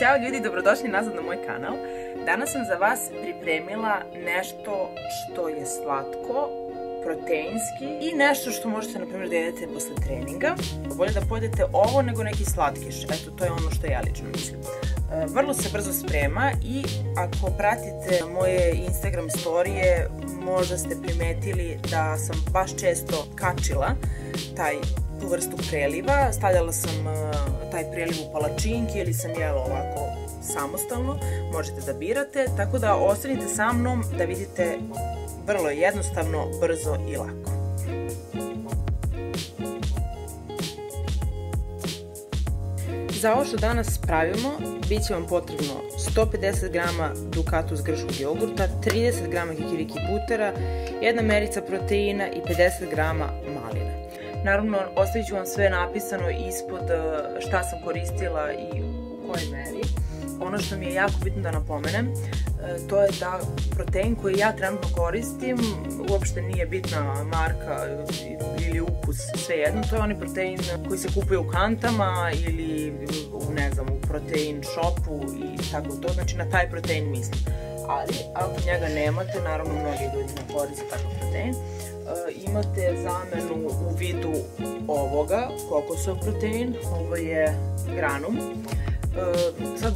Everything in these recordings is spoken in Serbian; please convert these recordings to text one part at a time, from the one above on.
Ćao ljudi, dobrodošli nazad na moj kanal. Danas sam za vas pripremila nešto što je slatko, proteinski i nešto što možete na primjer da jedete posle treninga. Bolje da pojedete ovo nego neki slatkiš, eto to je ono što ja lično mislim. Vrlo se brzo sprema i ako pratite moje Instagram storije možda ste primetili da sam baš često kačila tu vrstu preliva. Stavljala sam taj preliv u palačinki ili sam jela ovako samostalno, možete da birate, tako da ostanite sa mnom da vidite vrlo jednostavno, brzo i lako. Za ovo što danas pravimo bit će vam potrebno 150 g Dukatus grčkog jogurta, 30 g kikiriki putera, jedna merica proteina i 50 g malina. Naravno, ostavit ću vam sve napisano ispod šta sam koristila i u kojoj meri. Ono što mi je jako bitno da napomenem, to je da protein koji ja trenutno koristim, uopšte nije bitna marka ili ukus, svejedno, to je onaj protein koji se kupuje u kantama ili u protein shopu i tako to, znači na taj protein mislim. Ali ako njega nemate, naravno mnogi ljudi ne koriste takav protein, imate zamenu u vidu ovoga, kokosov protein, ovo je granum. Sad,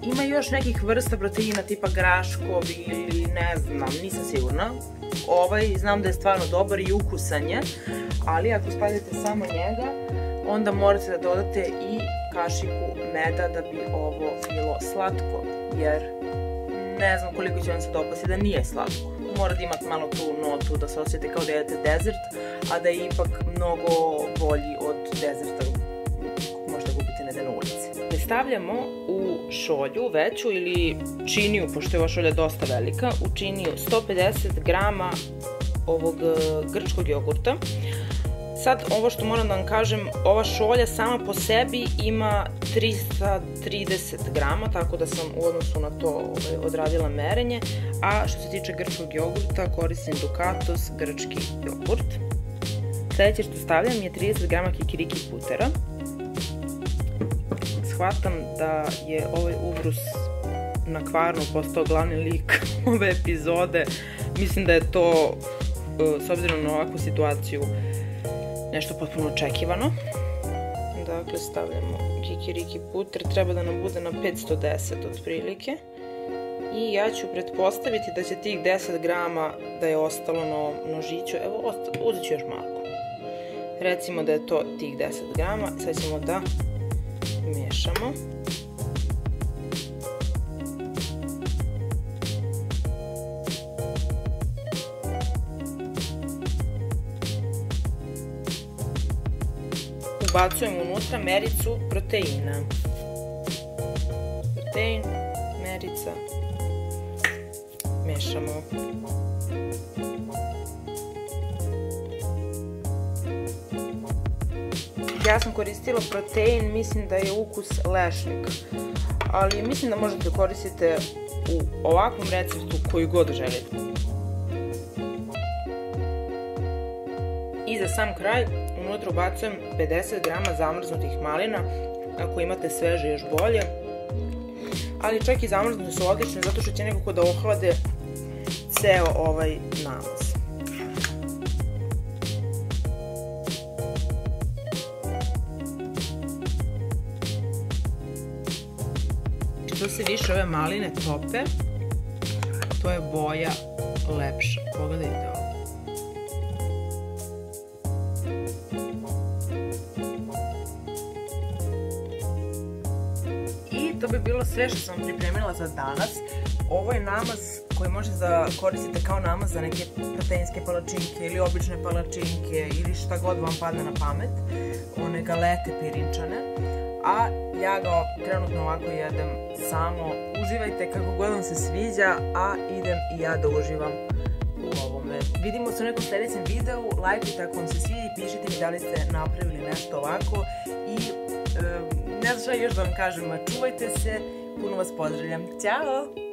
ima još nekih vrsta proteina tipa graškov ili ne znam, nisam sigurna. Ovaj znam da je stvarno dobar i ukusan je, ali ako stavljate samo njega, onda morate da dodate i kašiku meda da bi ovo bilo slatko, jer ne znam koliko će vam se dopasti da nije slatko. Morate imati malo tu notu da se osjeti kao da jedete dezert, a da je ipak mnogo bolji od dezerta možete kupiti negde na ulici. Stavljamo u šolju veću ili činiju, pošto je ova šolja dosta velika, u činiju 150 g ovog grčkog jogurta. Sad, ovo što moram da vam kažem, ova šolja sama po sebi ima 330 g, tako da sam u odnosu na to odradila merenje, a što se tiče grčkog jogurta koristim Dukatus grčki jogurt. Sljedeće što stavljam je 30 g kikiriki putera. Shvatam da je ovaj ubrus na kvarnu postao glavni lik ove epizode. Mislim da je to, s obzirom na ovakvu situaciju, nešto potpuno očekivano. Dakle, stavljamo kikiriki puter, treba da nam bude na 510 otprilike. I ja ću pretpostaviti da će tih 10 g da je ostalo na nožiću, evo uzet ću još malo. Recimo da je to tih 10 g, sad ćemo da miješamo. Ubacujemo unutra mericu proteina. Protein, merica, mešamo. Ja sam koristila protein, mislim da je ukus lešnik, ali mislim da možete koristiti u ovakvom receptu koji god želite. I za sam kraj unutra ubacujem 50 g zamrznutih malina, ako imate sveže još bolje, ali čak i zamrznute su odlične zato što će nekako da ohlade ceo ovaj namaz. Što se više ove maline tope, to je boja lepša. Pogledajte ovo. I to bi bilo sve što sam pripremila za danas. Ovo je namaz koji možete da koristite kao namaz za neke proteinske palačinke ili obične palačinke ili šta god vam padne na pamet. One galete pirinčane. A ja ga trenutno ovako jedem samo. Uživajte kako god vam se sviđa, a idem i ja da uživam u ovome. Vidimo se u nekom sljedećem videu, lajkujte ako vam se svidi, pišite mi da li ste napravili nešto ovako i ne znam šta još da vam kažem, čuvajte se, puno vas pozdravljam, ćao!